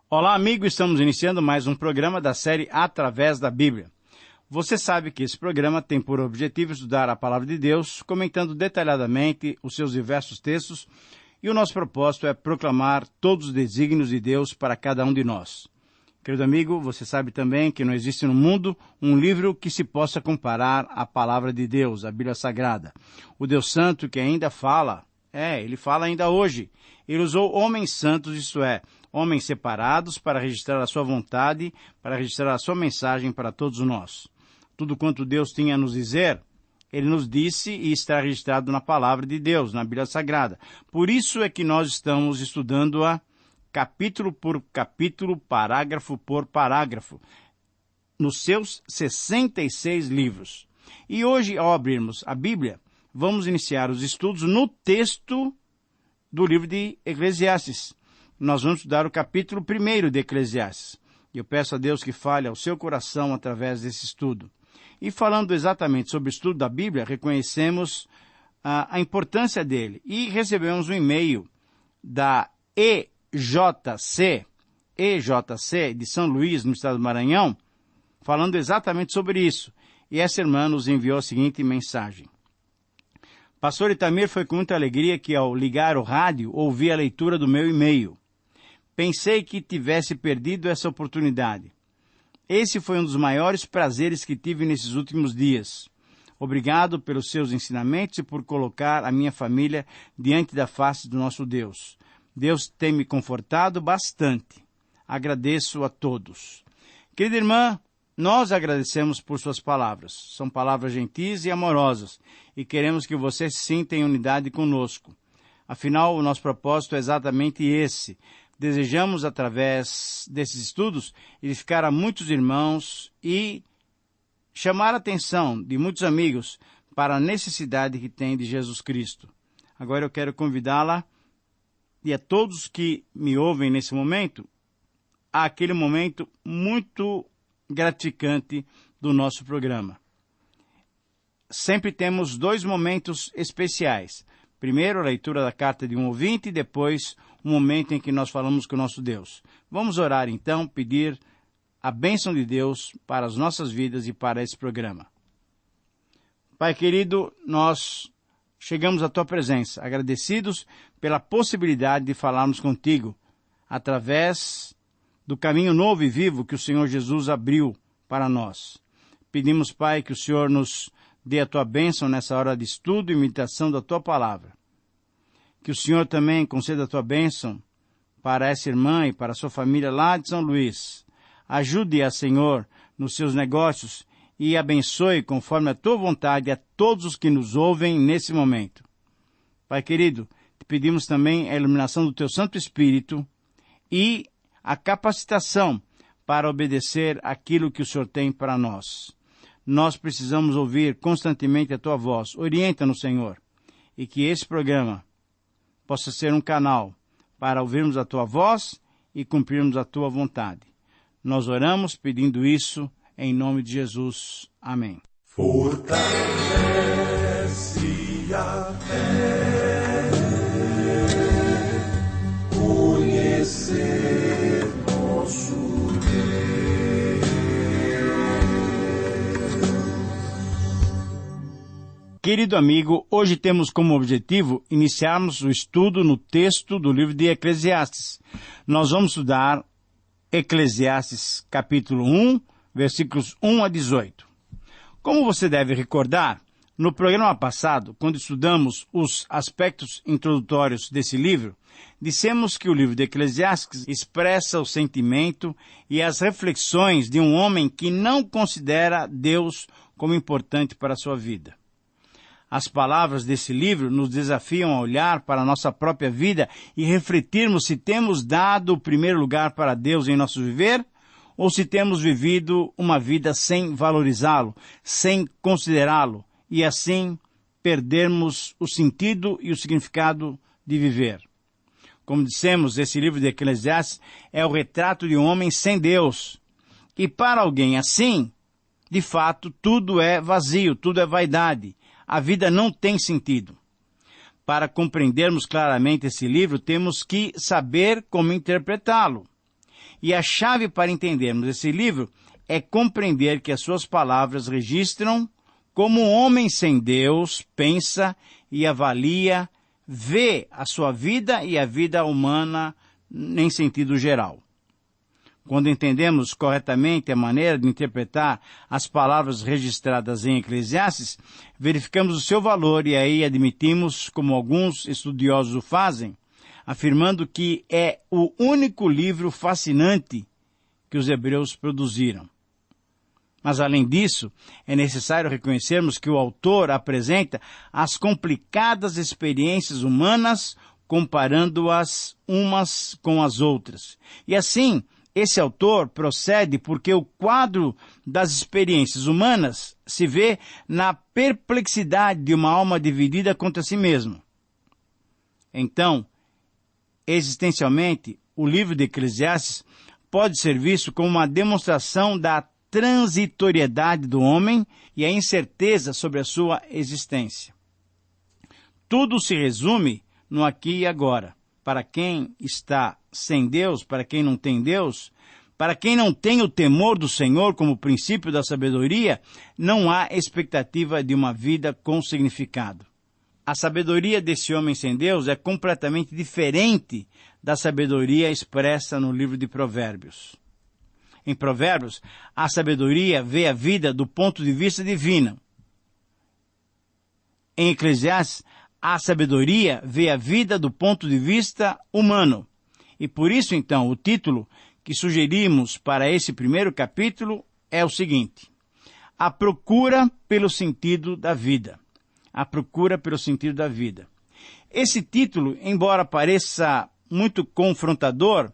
Olá, amigo, estamos iniciando mais um programa da série Através da Bíblia. Você sabe que esse programa tem por objetivo estudar a Palavra de Deus, comentando detalhadamente os seus diversos textos, e o nosso propósito é proclamar todos os desígnios de Deus para cada um de nós. Querido amigo, você sabe também que não existe no mundo um livro que se possa comparar à Palavra de Deus, a Bíblia Sagrada. O Deus Santo que ainda fala, ele fala ainda hoje. Ele usou homens santos, isto é, homens separados para registrar a sua vontade, para registrar a sua mensagem para todos nós. Tudo quanto Deus tinha a nos dizer, Ele nos disse e está registrado na Palavra de Deus, na Bíblia Sagrada. Por isso é que nós estamos estudando-a capítulo por capítulo, parágrafo por parágrafo, nos seus 66 livros. E hoje, ao abrirmos a Bíblia, vamos iniciar os estudos no texto do livro de Eclesiastes. Nós vamos estudar o capítulo 1 de Eclesiastes. Eu peço a Deus que fale ao seu coração através desse estudo. E falando exatamente sobre o estudo da Bíblia, reconhecemos a importância dele. E recebemos um e-mail da EJC de São Luís, no estado do Maranhão, falando exatamente sobre isso. E essa irmã nos enviou a seguinte mensagem. Pastor Itamir, foi com muita alegria que, ao ligar o rádio, ouvi a leitura do meu e-mail. Pensei que tivesse perdido essa oportunidade. Esse foi um dos maiores prazeres que tive nesses últimos dias. Obrigado pelos seus ensinamentos e por colocar a minha família diante da face do nosso Deus. Deus tem me confortado bastante. Agradeço a todos. Querida irmã, nós agradecemos por suas palavras. São palavras gentis e amorosas, e queremos que você se sinta em unidade conosco. Afinal, o nosso propósito é exatamente esse. Desejamos, através desses estudos, edificar a muitos irmãos e chamar a atenção de muitos amigos para a necessidade que tem de Jesus Cristo. Agora eu quero convidá-la e a todos que me ouvem nesse momento, a aquele momento muito gratificante do nosso programa. Sempre temos 2 momentos especiais. Primeiro, a leitura da carta de um ouvinte e depois o momento em que nós falamos com o nosso Deus. Vamos orar então, pedir a bênção de Deus para as nossas vidas e para esse programa. Pai querido, nós chegamos à Tua presença, agradecidos pela possibilidade de falarmos contigo, através do caminho novo e vivo que o Senhor Jesus abriu para nós. Pedimos, Pai, que o Senhor nos dê a Tua bênção nessa hora de estudo e meditação da Tua palavra. Que o Senhor também conceda a Tua bênção para essa irmã e para a sua família lá de São Luís. Ajude-a, Senhor, nos seus negócios e abençoe conforme a Tua vontade a todos os que nos ouvem nesse momento. Pai querido, te pedimos também a iluminação do Teu Santo Espírito e a capacitação para obedecer aquilo que o Senhor tem para nós. Nós precisamos ouvir constantemente a Tua voz. Orienta-nos, Senhor, e que esse programa possa ser um canal para ouvirmos a Tua voz e cumprirmos a Tua vontade. Nós oramos pedindo isso em nome de Jesus. Amém. Fortalece a fé, conhecer nosso Deus. Querido amigo, hoje temos como objetivo iniciarmos o estudo no texto do livro de Eclesiastes. Nós vamos estudar Eclesiastes capítulo 1, versículos 1 a 18. Como você deve recordar, no programa passado, quando estudamos os aspectos introdutórios desse livro, dissemos que o livro de Eclesiastes expressa o sentimento e as reflexões de um homem que não considera Deus como importante para a sua vida. As palavras desse livro nos desafiam a olhar para a nossa própria vida e refletirmos se temos dado o primeiro lugar para Deus em nosso viver ou se temos vivido uma vida sem valorizá-lo, sem considerá-lo e assim perdermos o sentido e o significado de viver. Como dissemos, esse livro de Eclesiastes é o retrato de um homem sem Deus. E para alguém assim, de fato, tudo é vazio, tudo é vaidade. A vida não tem sentido. Para compreendermos claramente esse livro, temos que saber como interpretá-lo. E a chave para entendermos esse livro é compreender que as suas palavras registram como um homem sem Deus pensa e avalia, vê a sua vida e a vida humana em sentido geral. Quando entendemos corretamente a maneira de interpretar as palavras registradas em Eclesiastes, verificamos o seu valor e aí admitimos, como alguns estudiosos o fazem, afirmando que é o único livro fascinante que os hebreus produziram. Mas, além disso, é necessário reconhecermos que o autor apresenta as complicadas experiências humanas, comparando-as umas com as outras. E assim, esse autor procede porque o quadro das experiências humanas se vê na perplexidade de uma alma dividida contra si mesma. Então, existencialmente, o livro de Eclesiastes pode ser visto como uma demonstração da transitoriedade do homem e a incerteza sobre a sua existência. Tudo se resume no aqui e agora. Para quem está sem Deus, para quem não tem Deus, para quem não tem o temor do Senhor como princípio da sabedoria, não há expectativa de uma vida com significado. A sabedoria desse homem sem Deus é completamente diferente da sabedoria expressa no livro de Provérbios. Em Provérbios, a sabedoria vê a vida do ponto de vista divino. Em Eclesiastes, a sabedoria vê a vida do ponto de vista humano. E por isso, então, o título que sugerimos para esse primeiro capítulo é o seguinte: A procura pelo sentido da vida. A procura pelo sentido da vida. Esse título, embora pareça muito confrontador,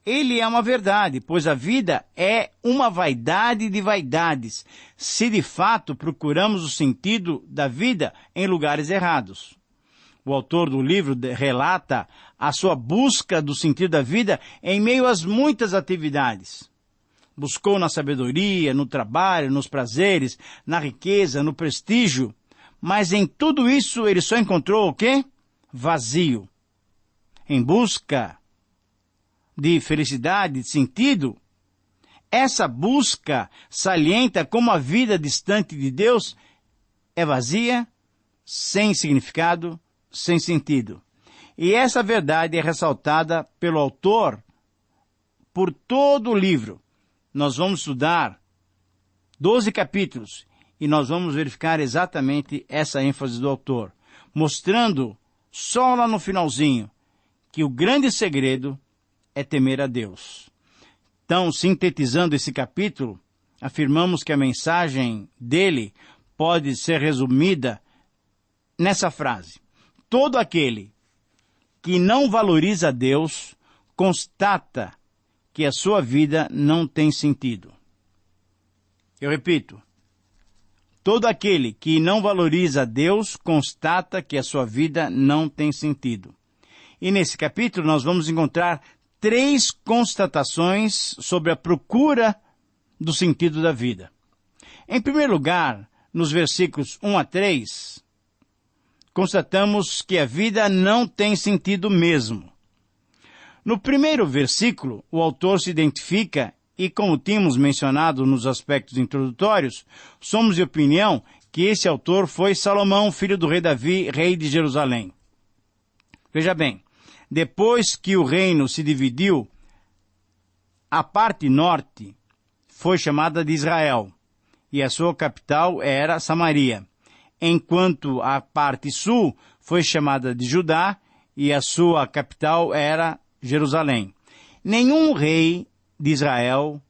ele é uma verdade, pois a vida é uma vaidade de vaidades, se de fato procuramos o sentido da vida em lugares errados. O autor do livro relata a sua busca do sentido da vida em meio às muitas atividades. Buscou na sabedoria, no trabalho, nos prazeres, na riqueza, no prestígio, mas em tudo isso ele só encontrou o quê? Vazio. Em busca de felicidade, de sentido, essa busca salienta como a vida distante de Deus é vazia, sem significado, sem sentido. E essa verdade é ressaltada pelo autor por todo o livro. Nós vamos estudar 12 capítulos e nós vamos verificar exatamente essa ênfase do autor, mostrando só lá no finalzinho que o grande segredo é temer a Deus. Então, sintetizando esse capítulo, afirmamos que a mensagem dele pode ser resumida nessa frase: todo aquele que não valoriza Deus constata que a sua vida não tem sentido. Eu repito, todo aquele que não valoriza Deus constata que a sua vida não tem sentido. E nesse capítulo nós vamos encontrar 3 constatações sobre a procura do sentido da vida. Em primeiro lugar, nos versículos 1 a 3, constatamos que a vida não tem sentido mesmo. No primeiro versículo, o autor se identifica e, como tínhamos mencionado nos aspectos introdutórios, somos de opinião que esse autor foi Salomão, filho do rei Davi, rei de Jerusalém. Veja bem, depois que o reino se dividiu, a parte norte foi chamada de Israel, e a sua capital era Samaria, enquanto a parte sul foi chamada de Judá, e a sua capital era Jerusalém. Nenhum rei de Israel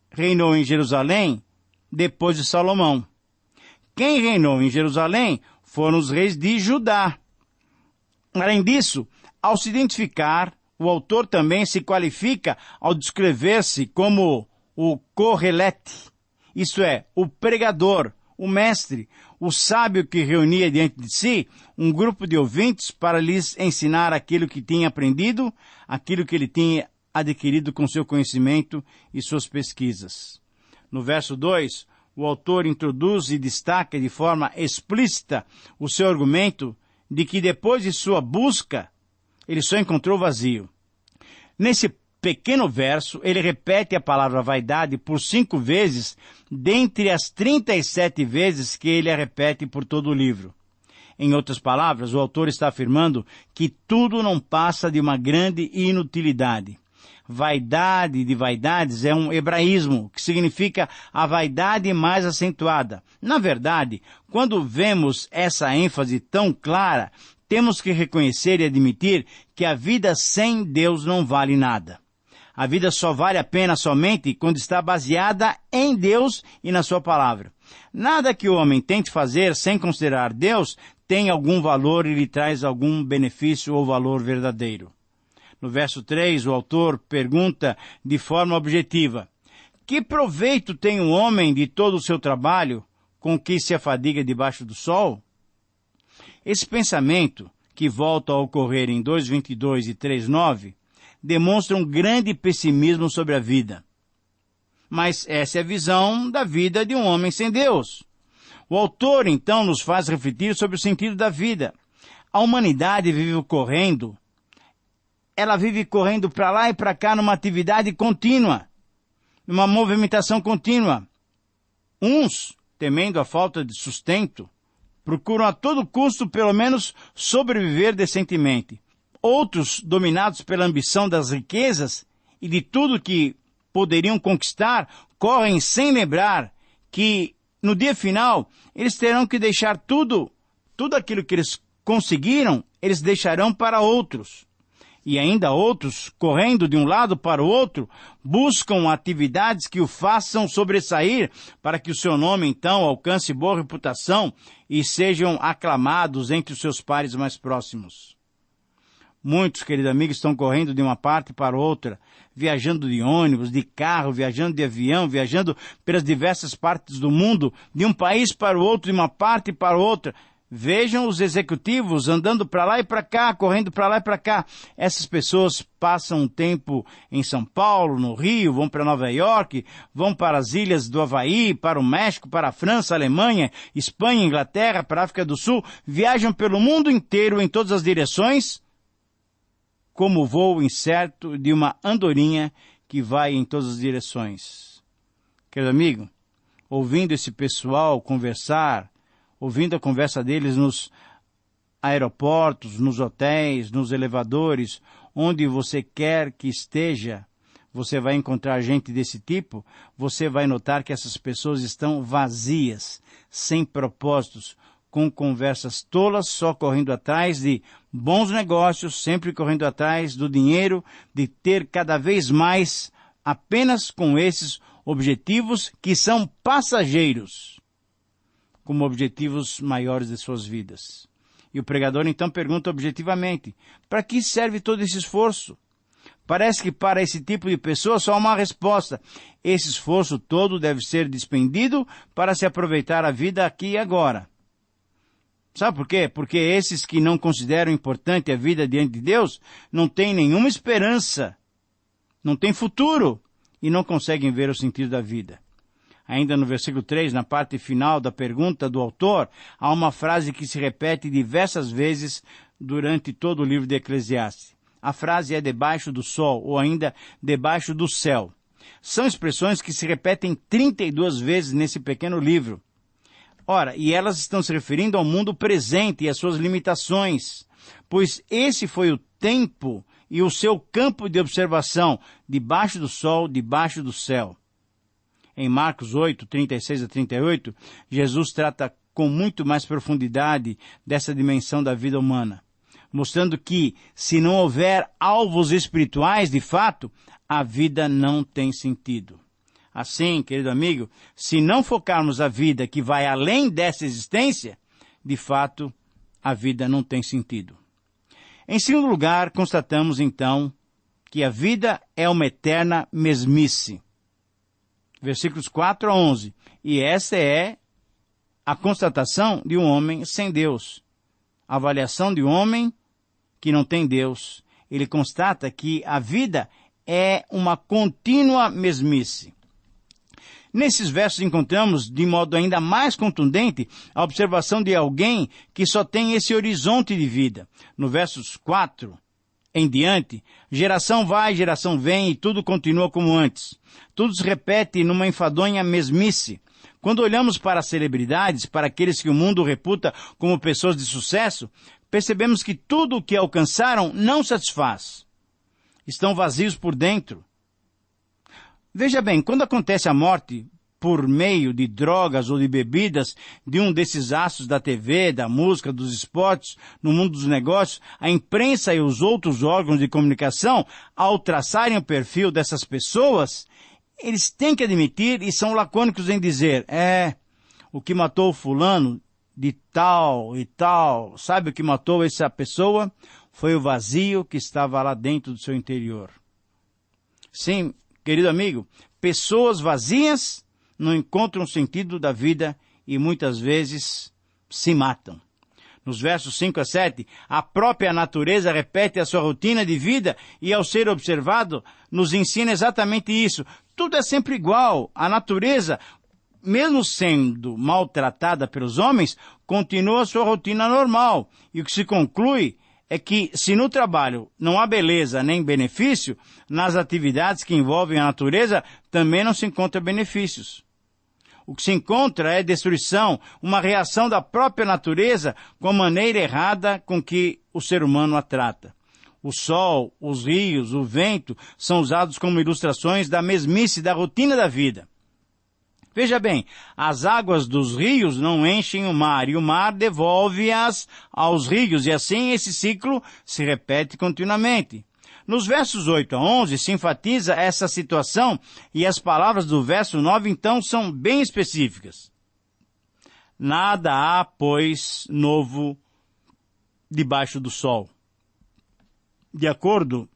reinou em Jerusalém depois de Salomão. Quem reinou em Jerusalém foram os reis de Judá. Além disso, ao se identificar, o autor também se qualifica ao descrever-se como o Correlete, isto é, o pregador, o mestre, o sábio que reunia diante de si um grupo de ouvintes para lhes ensinar aquilo que tinha aprendido, aquilo que ele tinha adquirido com seu conhecimento e suas pesquisas. No verso 2, o autor introduz e destaca de forma explícita o seu argumento de que depois de sua busca, ele só encontrou vazio. Nesse pequeno verso, ele repete a palavra vaidade por 5 vezes, dentre as 37 vezes que ele a repete por todo o livro. Em outras palavras, o autor está afirmando que tudo não passa de uma grande inutilidade. Vaidade de vaidades é um hebraísmo, que significa a vaidade mais acentuada. Na verdade, quando vemos essa ênfase tão clara, temos que reconhecer e admitir que a vida sem Deus não vale nada. A vida só vale a pena somente quando está baseada em Deus e na sua palavra. Nada que o homem tente fazer sem considerar Deus tem algum valor e lhe traz algum benefício ou valor verdadeiro. No verso 3, o autor pergunta de forma objetiva: que proveito tem o homem de todo o seu trabalho com que se afadiga debaixo do sol? Esse pensamento, que volta a ocorrer em 2:22 e 3:9, demonstra um grande pessimismo sobre a vida. Mas essa é a visão da vida de um homem sem Deus. O autor, então, nos faz refletir sobre o sentido da vida. A humanidade vive correndo. Ela vive correndo para lá e para cá numa atividade contínua, numa movimentação contínua. Uns, temendo a falta de sustento, procuram a todo custo, pelo menos, sobreviver decentemente. Outros, dominados pela ambição das riquezas e de tudo que poderiam conquistar, correm sem lembrar que, no dia final, eles terão que deixar tudo aquilo que eles conseguiram, eles deixarão para outros. E ainda outros, correndo de um lado para o outro, buscam atividades que o façam sobressair para que o seu nome, então, alcance boa reputação e sejam aclamados entre os seus pares mais próximos. Muitos, queridos amigos, estão correndo de uma parte para outra, viajando de ônibus, de carro, viajando de avião, viajando pelas diversas partes do mundo, de um país para o outro, de uma parte para outra. Vejam os executivos andando para lá e para cá, correndo para lá e para cá. Essas pessoas passam um tempo em São Paulo, no Rio, vão para Nova York, vão para as ilhas do Havaí, para o México, para a França, Alemanha, Espanha, Inglaterra, para a África do Sul. Viajam pelo mundo inteiro em todas as direções, como o voo incerto de uma andorinha que vai em todas as direções. Querido amigo, ouvindo esse pessoal conversar, ouvindo a conversa deles nos aeroportos, nos hotéis, nos elevadores, onde você quer que esteja, você vai encontrar gente desse tipo, você vai notar que essas pessoas estão vazias, sem propósitos, com conversas tolas, só correndo atrás de bons negócios, sempre correndo atrás do dinheiro, de ter cada vez mais, apenas com esses objetivos que são passageiros, como objetivos maiores de suas vidas. E o pregador então pergunta objetivamente: para que serve todo esse esforço? Parece que para esse tipo de pessoa só há uma resposta: esse esforço todo deve ser despendido para se aproveitar a vida aqui e agora. Sabe por quê? Porque esses que não consideram importante a vida diante de Deus não têm nenhuma esperança, não têm futuro e não conseguem ver o sentido da vida. Ainda no versículo 3, na parte final da pergunta do autor, há uma frase que se repete diversas vezes durante todo o livro de Eclesiastes. A frase é debaixo do sol, ou ainda debaixo do céu. São expressões que se repetem 32 vezes nesse pequeno livro. Ora, e elas estão se referindo ao mundo presente e às suas limitações, pois esse foi o tempo e o seu campo de observação, debaixo do sol, debaixo do céu. Em Marcos 8, 36 a 38, Jesus trata com muito mais profundidade dessa dimensão da vida humana, mostrando que, se não houver alvos espirituais, de fato, a vida não tem sentido. Assim, querido amigo, se não focarmos a vida que vai além dessa existência, de fato, a vida não tem sentido. Em segundo lugar, constatamos, então, que a vida é uma eterna mesmice. Versículos 4 a 11. E essa é a constatação de um homem sem Deus. A avaliação de um homem que não tem Deus. Ele constata que a vida é uma contínua mesmice. Nesses versos encontramos, de modo ainda mais contundente, a observação de alguém que só tem esse horizonte de vida. No versos 4 em diante, geração vai, geração vem e tudo continua como antes. Tudo se repete numa enfadonha mesmice. Quando olhamos para as celebridades, para aqueles que o mundo reputa como pessoas de sucesso, percebemos que tudo o que alcançaram não satisfaz. Estão vazios por dentro. Veja bem, quando acontece a morte por meio de drogas ou de bebidas de um desses astros da TV, da música, dos esportes, no mundo dos negócios, a imprensa e os outros órgãos de comunicação, ao traçarem o perfil dessas pessoas, eles têm que admitir e são lacônicos em dizer, o que matou o fulano de tal e tal, sabe o que matou essa pessoa? Foi o vazio que estava lá dentro do seu interior. Sim, querido amigo, pessoas vazias não encontram sentido da vida e muitas vezes se matam. Nos versos 5 a 7, a própria natureza repete a sua rotina de vida e, ao ser observado, nos ensina exatamente isso. Tudo é sempre igual. A natureza, mesmo sendo maltratada pelos homens, continua a sua rotina normal. E o que se conclui é que, se no trabalho não há beleza nem benefício, nas atividades que envolvem a natureza também não se encontra benefícios. O que se encontra é destruição, uma reação da própria natureza com a maneira errada com que o ser humano a trata. O sol, os rios, o vento são usados como ilustrações da mesmice da rotina da vida. Veja bem, as águas dos rios não enchem o mar e o mar devolve-as aos rios e assim esse ciclo se repete continuamente. Nos versos 8 a 11 se enfatiza essa situação e as palavras do verso 9 então são bem específicas. Nada há, pois, novo debaixo do sol. De acordo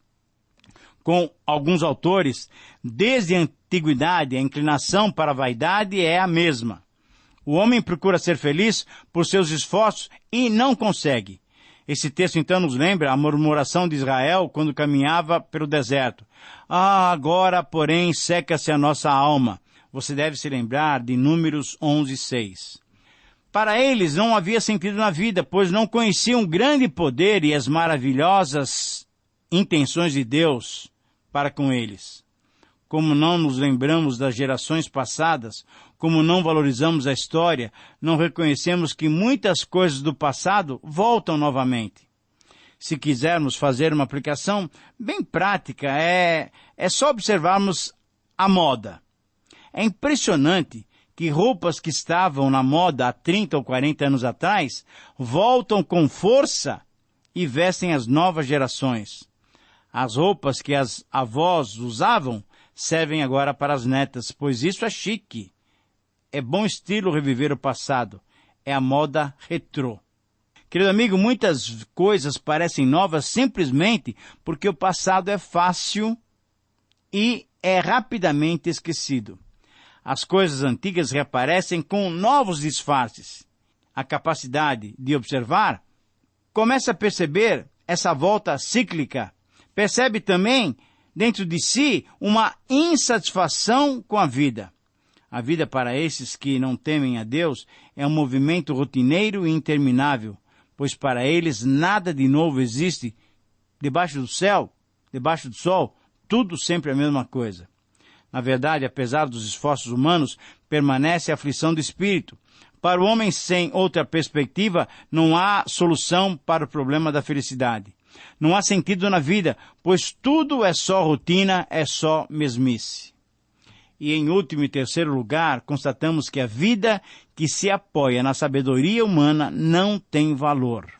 com alguns autores, desde a antiguidade a inclinação para a vaidade é a mesma. O homem procura ser feliz por seus esforços e não consegue. Esse texto então nos lembra a murmuração de Israel quando caminhava pelo deserto. Agora, porém, seca-se a nossa alma. Você deve se lembrar de Números 11:6. Para eles não havia sentido na vida, pois não conheciam o grande poder e as maravilhosas intenções de Deus para com eles. Como não nos lembramos das gerações passadas, como não valorizamos a história, não reconhecemos que muitas coisas do passado voltam novamente. Se quisermos fazer uma aplicação bem prática, é só observarmos a moda. É impressionante que roupas que estavam na moda há 30 ou 40 anos atrás voltam com força e vestem as novas gerações. As roupas que as avós usavam servem agora para as netas, pois isso é chique. É bom estilo reviver o passado. É a moda retrô. Querido amigo, muitas coisas parecem novas simplesmente porque o passado é fácil e é rapidamente esquecido. As coisas antigas reaparecem com novos disfarces. A capacidade de observar começa a perceber essa volta cíclica. Percebe também dentro de si uma insatisfação com a vida. A vida para esses que não temem a Deus é um movimento rotineiro e interminável, pois para eles nada de novo existe. Debaixo do céu, debaixo do sol, tudo sempre a mesma coisa. Na verdade, apesar dos esforços humanos, permanece a aflição do espírito. Para o homem sem outra perspectiva, não há solução para o problema da felicidade. Não há sentido na vida, pois tudo é só rotina, é só mesmice. E em último e terceiro lugar, constatamos que a vida que se apoia na sabedoria humana não tem valor.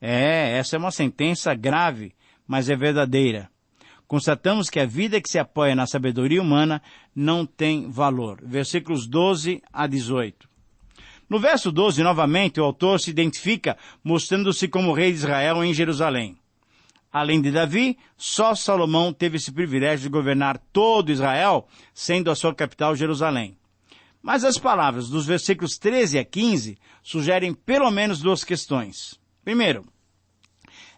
Essa é uma sentença grave, mas é verdadeira. Constatamos que a vida que se apoia na sabedoria humana não tem valor. Versículos 12 a 18. No verso 12, novamente, o autor se identifica mostrando-se como rei de Israel em Jerusalém. Além de Davi, só Salomão teve esse privilégio de governar todo Israel, sendo a sua capital Jerusalém. Mas as palavras dos versículos 13 a 15 sugerem pelo menos duas questões. Primeiro,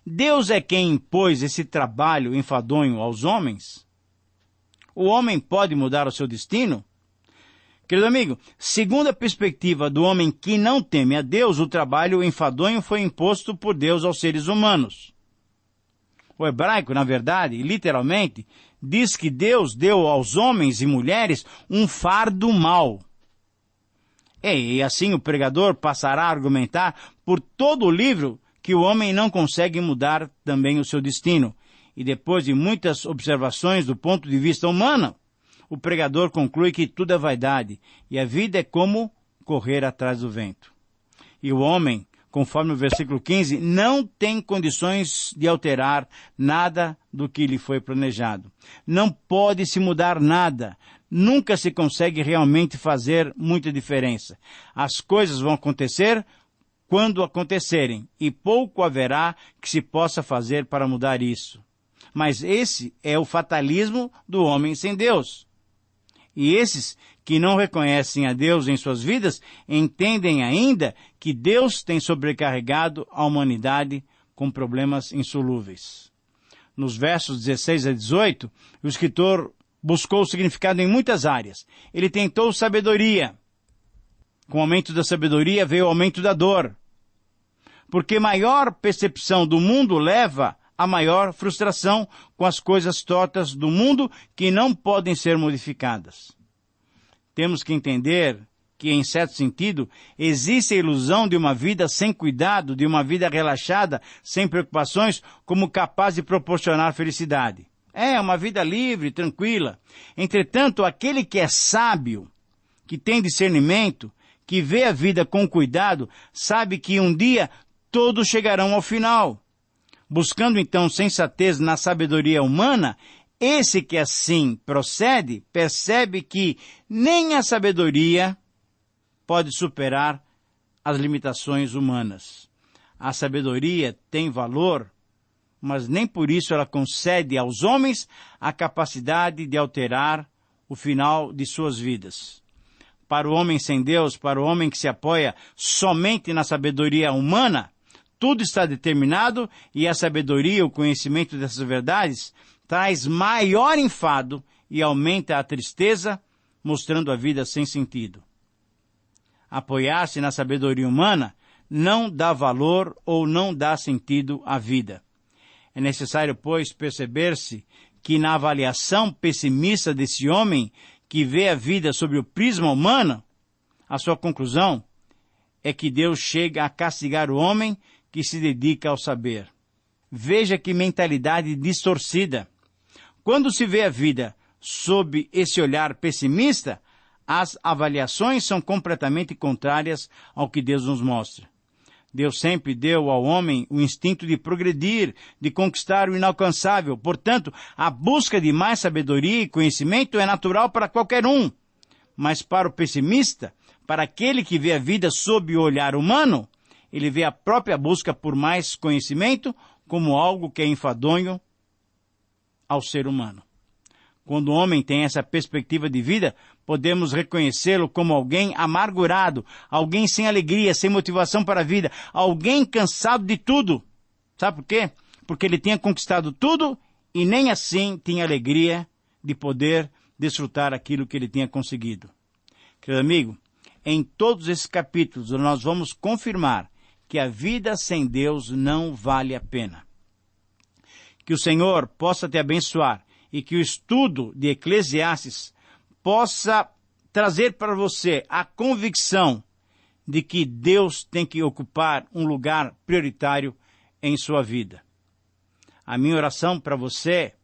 Deus é quem impôs esse trabalho enfadonho aos homens? O homem pode mudar o seu destino? Querido amigo, segundo a perspectiva do homem que não teme a Deus, o trabalho enfadonho foi imposto por Deus aos seres humanos. O hebraico, na verdade, literalmente, diz que Deus deu aos homens e mulheres um fardo mau. E assim o pregador passará a argumentar por todo o livro que o homem não consegue mudar também o seu destino. E depois de muitas observações do ponto de vista humano, o pregador conclui que tudo é vaidade e a vida é como correr atrás do vento. E o homem, conforme o versículo 15, não tem condições de alterar nada do que lhe foi planejado. Não pode se mudar nada. Nunca se consegue realmente fazer muita diferença. As coisas vão acontecer quando acontecerem, e pouco haverá que se possa fazer para mudar isso. Mas esse é o fatalismo do homem sem Deus. E esses que não reconhecem a Deus em suas vidas, entendem ainda que Deus tem sobrecarregado a humanidade com problemas insolúveis. Nos versos 16 a 18, o escritor buscou o significado em muitas áreas. Ele tentou sabedoria. Com o aumento da sabedoria veio o aumento da dor. Porque maior percepção do mundo leva a maior frustração com as coisas tortas do mundo que não podem ser modificadas. Temos que entender que, em certo sentido, existe a ilusão de uma vida sem cuidado, de uma vida relaxada, sem preocupações, como capaz de proporcionar felicidade. É uma vida livre, tranquila. Entretanto, aquele que é sábio, que tem discernimento, que vê a vida com cuidado, sabe que um dia todos chegarão ao final. Buscando então sensatez na sabedoria humana, esse que assim procede, percebe que nem a sabedoria pode superar as limitações humanas. A sabedoria tem valor, mas nem por isso ela concede aos homens a capacidade de alterar o final de suas vidas. Para o homem sem Deus, para o homem que se apoia somente na sabedoria humana, tudo está determinado e a sabedoria, o conhecimento dessas verdades, traz maior enfado e aumenta a tristeza, mostrando a vida sem sentido. Apoiar-se na sabedoria humana não dá valor ou não dá sentido à vida. É necessário, pois, perceber-se que na avaliação pessimista desse homem que vê a vida sob o prisma humano, a sua conclusão é que Deus chega a castigar o homem que se dedica ao saber. Veja que mentalidade distorcida. Quando se vê a vida sob esse olhar pessimista, as avaliações são completamente contrárias ao que Deus nos mostra. Deus sempre deu ao homem o instinto de progredir, de conquistar o inalcançável. Portanto, a busca de mais sabedoria e conhecimento é natural para qualquer um. Mas para o pessimista, para aquele que vê a vida sob o olhar humano, ele vê a própria busca por mais conhecimento como algo que é enfadonho ao ser humano. Quando o homem tem essa perspectiva de vida, podemos reconhecê-lo como alguém amargurado, alguém sem alegria, sem motivação para a vida, alguém cansado de tudo. Sabe por quê? Porque ele tinha conquistado tudo e nem assim tinha alegria de poder desfrutar aquilo que ele tinha conseguido. Querido amigo, em todos esses capítulos nós vamos confirmar que a vida sem Deus não vale a pena. Que o Senhor possa te abençoar e que o estudo de Eclesiastes possa trazer para você a convicção de que Deus tem que ocupar um lugar prioritário em sua vida. A minha oração para você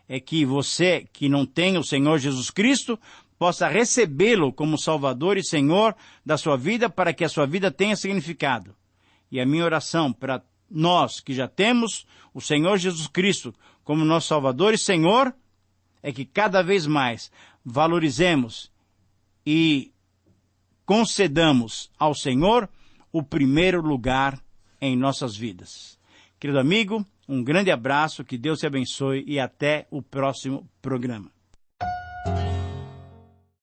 é que você, que não tem o Senhor Jesus Cristo, possa recebê-lo como Salvador e Senhor da sua vida, para que a sua vida tenha significado. E a minha oração para nós que já temos o Senhor Jesus Cristo como nosso Salvador e Senhor, é que cada vez mais valorizemos e concedamos ao Senhor o primeiro lugar em nossas vidas. Querido amigo, um grande abraço, que Deus te abençoe e até o próximo programa.